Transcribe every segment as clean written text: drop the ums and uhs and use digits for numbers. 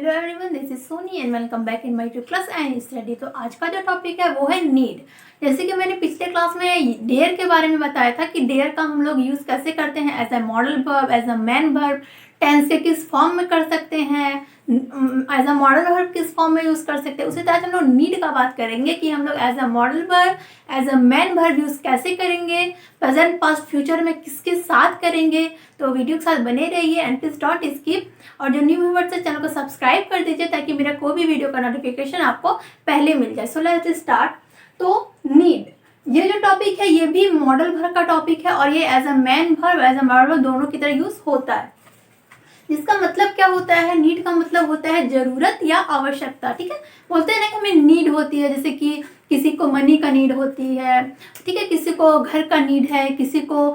Hello everyone, this is Soni and welcome back in my YouTube class and study. तो आज का जो topic है वो है नीड। जैसे कि मैंने पिछले क्लास में डेयर के बारे में बताया था कि डेयर का हम लोग यूज़ कैसे करते हैं, as a modal verb, as a main verb, tense के किस फॉर्म में कर सकते हैं, एज अ मॉडल वर्ब किस फॉर्म में यूज़ कर सकते हैं। उसी तरह से हम लोग नीड का बात करेंगे कि हम लोग as a modal verb, as a main verb use कैसे करेंगे, प्रेजेंट पास्ट फ्यूचर में किसके साथ करेंगे। तो वीडियो के साथ बने रहिए एंड प्लीज डॉट स्किप। और जो न्यू व्यूअर्स है चैनल को सब्सक्राइब कर दीजिए ताकि मेरा कोई भी वीडियो का नोटिफिकेशन आपको पहले मिल जाए। So let's start. तो नीड, ये जो टॉपिक है ये भी मॉडल वर्ब का टॉपिक है और ये as a main verb, as a modal verb दोनों की तरह यूज होता है। जिसका मतलब क्या होता है, नीड का मतलब होता है जरूरत या आवश्यकता। ठीक है, बोलते हैं ना कि हमें नीड होती है, जैसे कि किसी को मनी का नीड होती है, ठीक है, किसी को घर का नीड है, किसी को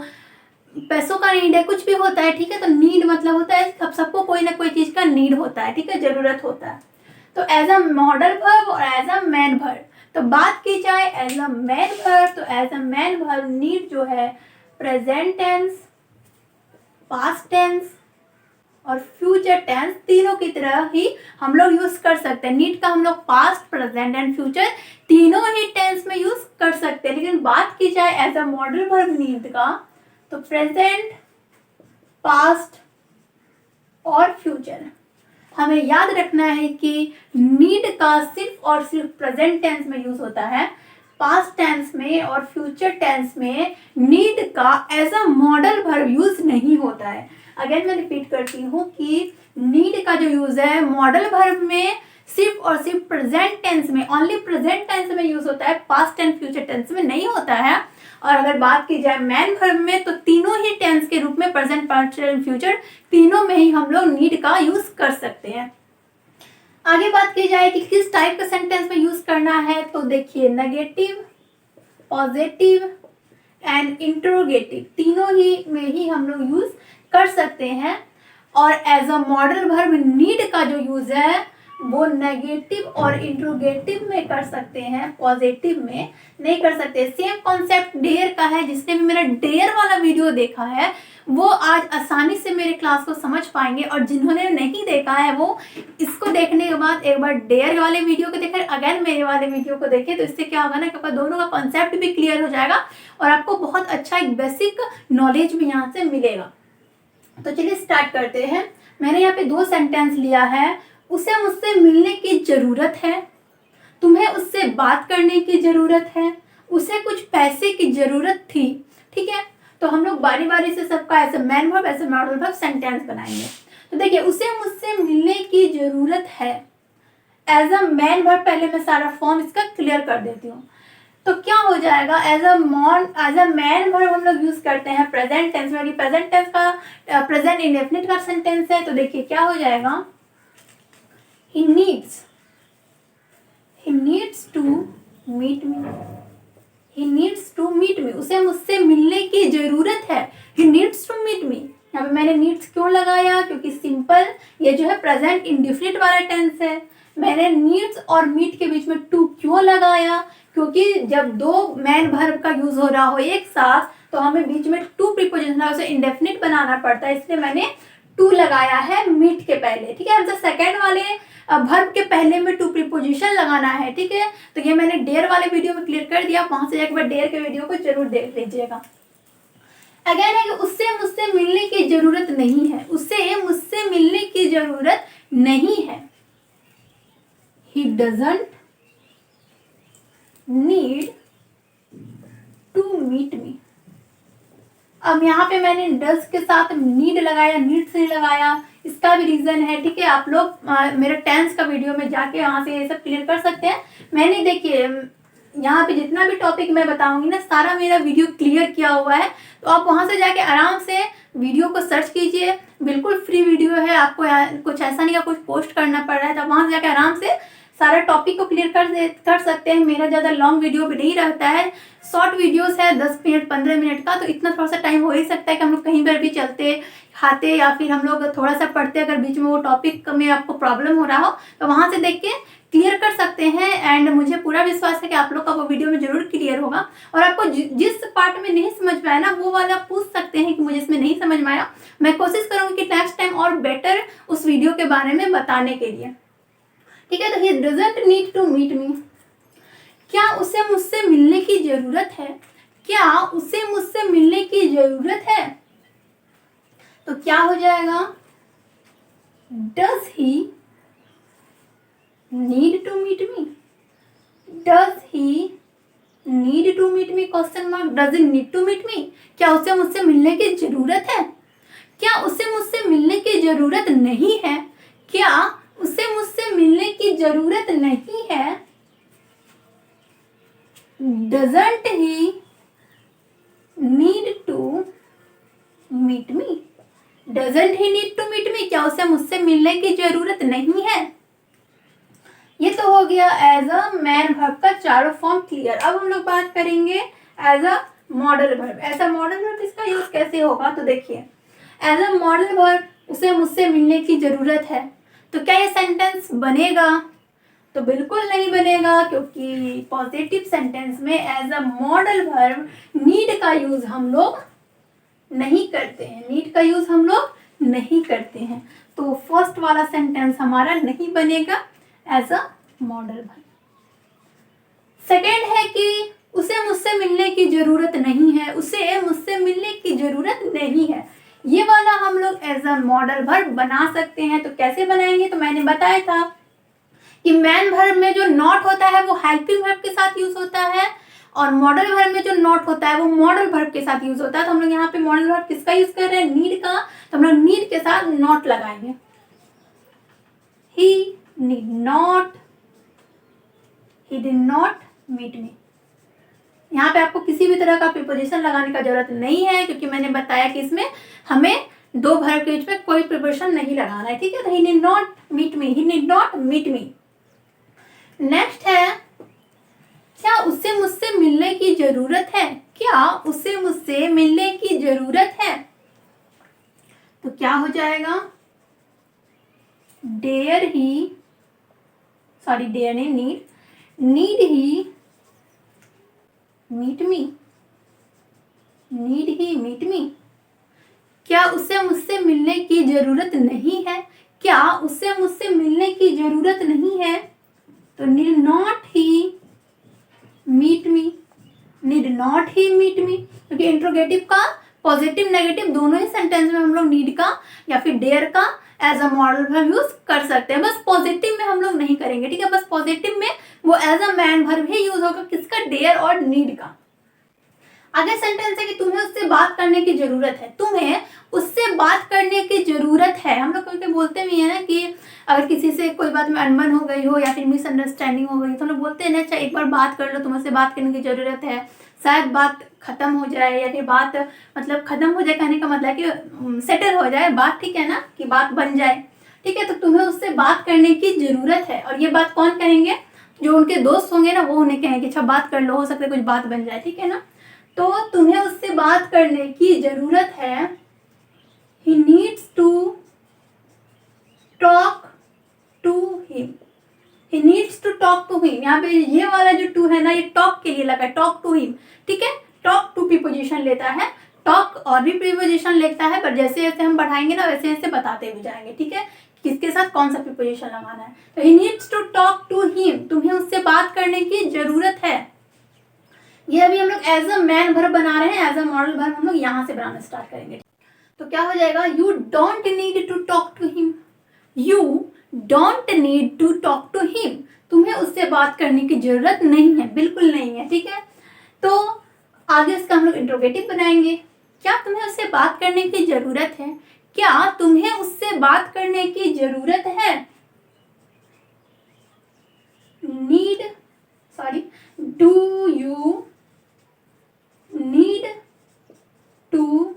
पैसों का नीड है, कुछ भी होता है। ठीक है, तो नीड मतलब होता है सबको कोई ना कोई चीज का नीड होता है, ठीक है, जरूरत होता है। तो एज अ मॉडल वर्ब और एज अ मैन वर्ब, तो बात की जाए एज अ मैन वर्ब, तो as a main verb need जो है प्रेजेंट टेंस, पास्ट टेंस और फ्यूचर टेंस तीनों की तरह ही हम लोग यूज कर सकते हैं। नीड का हम लोग पास्ट, प्रेजेंट एंड फ्यूचर तीनों ही टेंस में यूज कर सकते हैं। लेकिन बात की जाए as a modal verb need का, तो प्रेजेंट, पास्ट और फ्यूचर। हमें याद रखना है कि नीड का सिर्फ और सिर्फ प्रेजेंट टेंस में यूज होता है, पास्ट टेंस में और फ्यूचर टेंस में नीड का as a modal verb use नहीं होता है। अगेन मैं रिपीट करती हूँ कि नीड का जो यूज है मॉडल वर्ब में सिर्फ और सिर्फ प्रेजेंट टेंस में, ओनली प्रेजेंट टेंस में यूज होता है, पास्ट एंड फ्यूचर टेंस में नहीं होता है। और अगर बात की जाए मैन वर्ब में, तो तीनों ही टेंस के रूप में, प्रेजेंट, पास्ट एंड फ्यूचर तीनों में ही हम लोग नीड का यूज कर सकते हैं। आगे बात की जाए कि किस टाइप का सेंटेंस में यूज करना है, तो देखिए नेगेटिव, पॉजिटिव एंड इंट्रोगेटिव तीनों ही में ही हम लोग यूज कर सकते हैं। और as a modal verb need का जो यूज है वो नेगेटिव और इंट्रोगेटिव में कर सकते हैं, पॉजिटिव में नहीं कर सकते। सेम कॉन्सेप्ट डेयर का है। जिसने भी मेरा डेयर वाला वीडियो देखा है वो आज आसानी से मेरे क्लास को समझ पाएंगे, और जिन्होंने नहीं देखा है वो इसको देखने के बाद एक बार डेयर वाले वीडियो को देखें, अगेन मेरे वाले वीडियो को देखें। तो इससे क्या होगा ना कि आपका दोनों का कॉन्सेप्ट भी क्लियर हो जाएगा और आपको बहुत अच्छा एक बेसिक नॉलेज भी यहाँ से मिलेगा। तो चलिए स्टार्ट करते हैं। मैंने यहाँ पे 2 सेंटेंस लिया है। उसे मुझसे मिलने की जरूरत है, तुम्हें उससे बात करने की जरूरत है, उसे कुछ पैसे की जरूरत थी। ठीक है, तो हम लोग बारी बारी से सबका ऐसे मैन वर्ब, ऐसे मॉडल वर्ब सेंटेंस बनाएंगे। तो देखिए, उसे मुझसे मिलने की जरूरत है, एज अ मैन वर्ब पहले मैं सारा फॉर्म इसका क्लियर कर देती हूँ। तो क्या हो जाएगा, एज अ मैन वर्ब हम लोग यूज करते हैं प्रेजेंट टेंस में। प्रेजेंट टेंस का प्रेजेंट इंडेफिनिट का सेंटेंस है, तो देखिए क्या हो जाएगा, he needs to meet me, he needs to meet me, उसे मुझसे मिलने की जरूरत है, he needs to meet me। यहाँ पे मैंने नीड्स क्यों लगाया, क्योंकि सिंपल ये जो है प्रेजेंट इंडेफिनिट वाला टेंस है। मैंने नीड्स और मीट के बीच में टू क्यों लगाया, क्योंकि जब 2 मैन वर्ब का यूज हो रहा हो एक साथ तो हमें बीच में टू प्रीपोजिशन है, उसे इंडेफिनिट बनाना पड़ता है, इसलिए मैंने टू लगाया है मीट के पहले। ठीक है, हमसे सेकेंड वाले वर्ब के पहले में टू प्रीपोजिशन लगाना है। ठीक है, तो ये मैंने डेयर वाले वीडियो में क्लियर कर दिया, वहां से एक बार डेयर के वीडियो को जरूर देख लीजिएगा। अगेन है कि उससे मुझसे मिलने की जरूरत नहीं है, उससे मुझसे मिलने की जरूरत नहीं है, he doesn't need to meet me। अब यहाँ पे मैंने डज के साथ नीड लगाया, नीड से लगाया, इसका भी रीजन है। ठीक है, आप लोग मेरे टेंस का वीडियो में जाके वहाँ से ये सब क्लियर कर सकते हैं। मैंने देखिए यहाँ पे जितना भी टॉपिक मैं बताऊंगी ना, सारा मेरा वीडियो क्लियर किया हुआ है, तो आप वहाँ से जाके आराम से वीडियो को सर्च कीजिए। बिल्कुल फ्री वीडियो है, आपको कुछ ऐसा नहीं है कुछ पोस्ट करना पड़ रहा है, तो वहाँ से जाके आराम से सारा टॉपिक को क्लियर कर सकते हैं। मेरा ज़्यादा लॉन्ग वीडियो भी नहीं रहता है, शॉर्ट वीडियोस है 10 मिनट 15 मिनट का, तो इतना थोड़ा सा टाइम हो ही सकता है कि हम लोग कहीं पर भी चलते खाते या फिर हम लोग थोड़ा सा पढ़ते, अगर बीच में वो टॉपिक में आपको प्रॉब्लम हो रहा हो तो वहाँ से देख के क्लियर कर सकते हैं। एंड मुझे पूरा विश्वास है कि आप लोग का वो वीडियो में जरूर क्लियर होगा। और आपको जिस पार्ट में नहीं समझ में आया ना, वो वाला पूछ सकते हैं कि मुझे इसमें नहीं समझ में आया। मैं कोशिश करूँगी कि नेक्स्ट टाइम और बेटर उस वीडियो के बारे में बताने के लिए, ठीक है। तो he doesn't need to meet me, क्या उसे मुझसे मिलने की जरूरत है? क्या उसे मुझसे मिलने की जरूरत है? तो क्या हो जाएगा? Does he need to meet me? Does he need to meet me? Question mark. Does he need to meet me? क्या उसे मुझसे मिलने की जरूरत है? क्या उसे मुझसे मिलने की जरूरत नहीं है? क्या उसे मुझसे मिलने की जरूरत नहीं है? Doesn't he need to meet me? Doesn't he need to meet me? क्या उसे मुझसे मिलने की जरूरत नहीं है? ये तो हो गया एज अ मैन वर्ब का चारों फॉर्म क्लियर। अब हम लोग बात करेंगे as a modal verb. As a modal verb इसका यूज कैसे होगा? तो देखिए, एज अ मॉडल वर्ब उसे मुझसे मिलने की जरूरत है, तो क्या ये सेंटेंस बनेगा? तो बिल्कुल नहीं बनेगा, क्योंकि पॉजिटिव सेंटेंस में as a modal verb need का यूज हम लोग नहीं करते हैं। नीड का यूज हम लोग नहीं करते हैं, तो फर्स्ट वाला सेंटेंस हमारा नहीं बनेगा as a modal verb. Second है कि उसे मुझसे मिलने की जरूरत नहीं है। उसे मुझसे मिलने की जरूरत नहीं है, ये वाला हम लोग एज अ मॉडल वर्ब बना सकते हैं। तो कैसे बनाएंगे? तो मैंने बताया था कि मैन वर्ब में जो नॉट होता है वो हेल्पिंग वर्ब के साथ यूज होता है, और मॉडल वर्ब में जो नॉट होता है वो मॉडल वर्ब के साथ यूज होता है। तो हम लोग यहाँ पे मॉडल वर्ब किसका यूज कर रहे हैं? नीड का। तो हम लोग नीड के साथ नॉट लगाएंगे। He need not, he did not meet me. यहाँ पे आपको किसी भी तरह का प्रीपोजिशन लगाने का जरूरत नहीं है, क्योंकि मैंने बताया कि इसमें हमें दो वर्ब के बीच में कोई प्रीपोजिशन नहीं लगाना है, ठीक है। तो he did not meet me, he did not meet me. Next है, क्या उसे मुझसे मिलने की जरूरत है? क्या उसे मुझसे मिलने की जरूरत है? तो क्या हो जाएगा? डेयर ही, सॉरी डेयर नहीं, नीड ही मीट मी, नीड ही मीट मी। क्या उसे मुझसे मिलने की जरूरत नहीं है? क्या उसे मुझसे मिलने की जरूरत नहीं है? तो need not he meet me, need not he meet me, क्योंकि इंट्रोगेटिव का पॉजिटिव नेगेटिव दोनों ही सेंटेंस में हम लोग नीड का या फिर डेयर का as a modal verb use कर सकते हैं। बस पॉजिटिव में हम लोग नहीं करेंगे, ठीक है। बस पॉजिटिव में वो एज अ मैन वर्ब ही यूज होगा, किसका? डेयर और नीड का। आगे सेंटेंस है कि तुम्हें उससे बात करने की जरूरत है। तुम्हें उससे बात करने की जरूरत है। हम लोग कभी बोलते भी हैं ना कि अगर किसी से कोई बात में अनबन हो गई हो या फिर मिसअंडरस्टैंडिंग हो गई तो हम लोग बोलते हैं ना, अच्छा एक बार बात कर लो, तुम्हें उससे बात करने की जरूरत है, शायद बात खत्म हो जाए, या फिर बात मतलब खत्म हो जाए कहने का मतलब कि सेटल हो जाए बात, ठीक है ना, कि बात बन जाए, ठीक है। तो तुम्हें उससे बात करने की जरूरत है, और ये बात कौन कहेंगे? जो उनके दोस्त होंगे ना, वो उन्हें कहेंगे अच्छा बात कर लो, हो सकता है कुछ बात बन जाए, ठीक है ना। तो तुम्हें उससे बात करने की जरूरत है। He needs to talk to him, he needs to talk to him. यहाँ पे ये वाला जो टू है ना, ये टॉक के लिए लगा है, टॉक टू हिम, ठीक है। टॉक टू प्रीपोजिशन लेता है, टॉक और भी प्रीपोजिशन लेता है, पर जैसे जैसे हम बढ़ाएंगे ना वैसे वैसे बताते भी जाएंगे, ठीक है, किसके साथ कौन सा प्रीपोजिशन लगाना है। तो he needs to talk to him, तुम्हें उससे बात करने की जरूरत है। ये अभी हम लोग एज अ मैन वर्ब बना रहे हैं, एज अ मॉडल वर्ब हम लोग यहाँ से बनाना स्टार्ट करेंगे। तो क्या हो जाएगा? You don't need to talk to him, you don't need to talk to him. तुम्हें उससे बात करने की जरूरत नहीं है, बिल्कुल नहीं है, ठीक है। तो आगे इसका हम लोग इंट्रोगेटिव बनाएंगे। क्या तुम्हें उससे बात करने की जरूरत है? क्या तुम्हें उससे बात करने की जरूरत है? Need, sorry, do you need to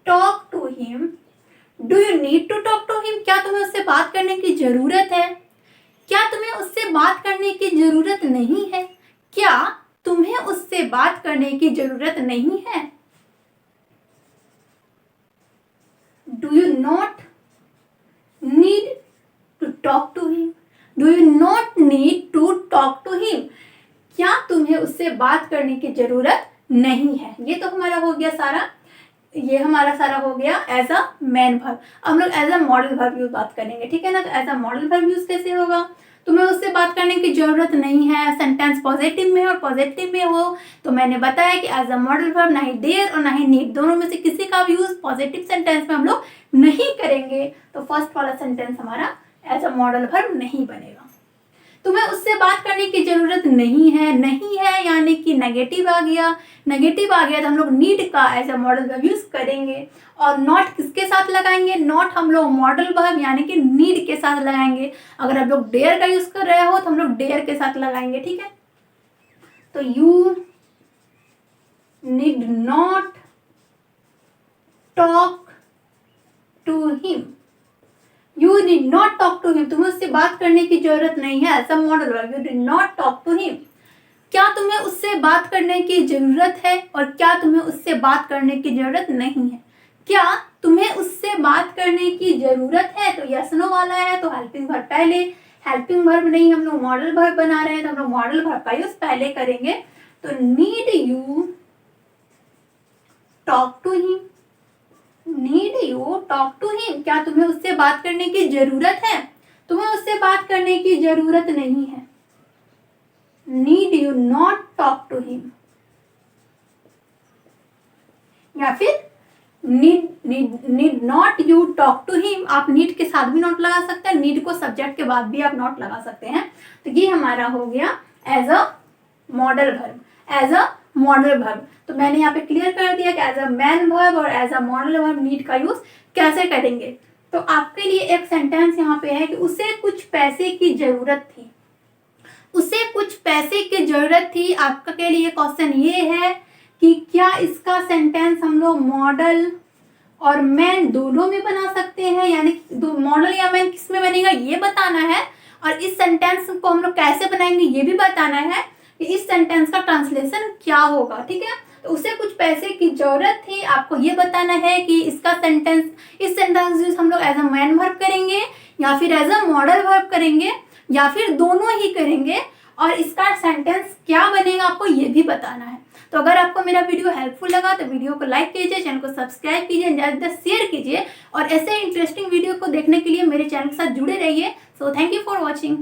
talk to him, do you need to talk to him. क्या तुम्हें उससे बात करने की जरूरत है? क्या करने की जरूरत नहीं है? क्या तुम्हें उससे बात करने की जरूरत नहीं है? Do you not need to talk to him? Do you not need to talk to him? क्या तुम्हें उससे बात करने की जरूरत नहीं है? ये तो हमारा हो गया सारा, ये हमारा सारा हो गया एज अ मैन वर्ब। अब हम लोग as a modal verb use बात करेंगे, ठीक है ना। तो as a modal verb use कैसे होगा? तुम्हें उससे बात करने की जरूरत नहीं है, सेंटेंस पॉजिटिव में और पॉजिटिव में हो, तो मैंने बताया कि एज अ मॉडल वर्ब ना ही देयर और ना ही नीड, दोनों में से किसी का भी यूज पॉजिटिव सेंटेंस में हम लोग नहीं करेंगे। तो फर्स्ट वाला सेंटेंस हमारा एज अ मॉडल वर्ब नहीं बनेगा। तुम्हें उससे बात करने की जरूरत नहीं है, नहीं है यानी कि नेगेटिव आ गया, नेगेटिव आ गया तो हम लोग नीड का as a modal verb use करेंगे। और नॉट किसके साथ लगाएंगे? नॉट हम लोग मॉडल वर्ब यानी कि नीड के साथ लगाएंगे। अगर आप लोग डेयर का यूज कर रहे हो तो हम लोग डेयर के साथ लगाएंगे, ठीक है। तो you need not talk to him, you need not talk to him, तुम्हें उससे बात करने की जरूरत नहीं है। As a modal verb you need not talk to him. क्या तुम्हें उससे बात करने की जरूरत है और क्या तुम्हें उससे बात करने की जरूरत नहीं है? क्या तुम्हें उससे बात करने की जरूरत है? तो यस नो वाला है, तो हेल्पिंग वर्ब पहले, हेल्पिंग वर्ब नहीं हम लोग मॉडल वर्ब बना रहे हैं तो हम लोग मॉडल वर्ब का यूज पहले करेंगे। तो need you talk to him, need you talk to him, क्या तुम्हें उससे बात करने की जरूरत है? तुम्हें उससे बात करने की जरूरत नहीं है। Need you not talk to him. या फिर need not you talk to him, आप नीड के साथ भी नॉट लगा सकते हैं, नीड को सब्जेक्ट के बाद भी आप नॉट लगा सकते हैं। तो ये हमारा हो गया as a modal verb, as a modal verb. तो मैंने यहाँ पे क्लियर कर दिया कि एज अ मैन वर्ब और as a modal verb need का यूज कैसे करेंगे। तो आपके लिए एक सेंटेंस यहाँ पे है कि उसे कुछ पैसे की जरूरत थी, उसे कुछ पैसे की जरूरत थी। आपका के लिए क्वेश्चन ये है कि क्या इसका सेंटेंस हम लोग मॉडल और मैन दोनों में बना सकते हैं, यानी दो मॉडल या मैन किस में बनेगा ये बताना है, और इस सेंटेंस को हम लोग कैसे बनाएंगे ये भी बताना है कि इस सेंटेंस का ट्रांसलेशन क्या होगा, ठीक है। तो उसे कुछ पैसे की जरूरत थी, आपको ये बताना है कि इसका सेंटेंस, इस सेंटेंस यूज हम लोग एज अ मैन वर्ब करेंगे या फिर एज अ मॉडल वर्ब करेंगे या फिर दोनों ही करेंगे, और इसका सेंटेंस क्या बनेगा आपको ये भी बताना है। तो अगर आपको मेरा वीडियो हेल्पफुल लगा तो वीडियो को लाइक कीजिए, चैनल को सब्सक्राइब कीजिए, ज़्यादा शेयर कीजिए, और ऐसे इंटरेस्टिंग वीडियो को देखने के लिए मेरे चैनल के साथ जुड़े रहिए। So thank you for watching.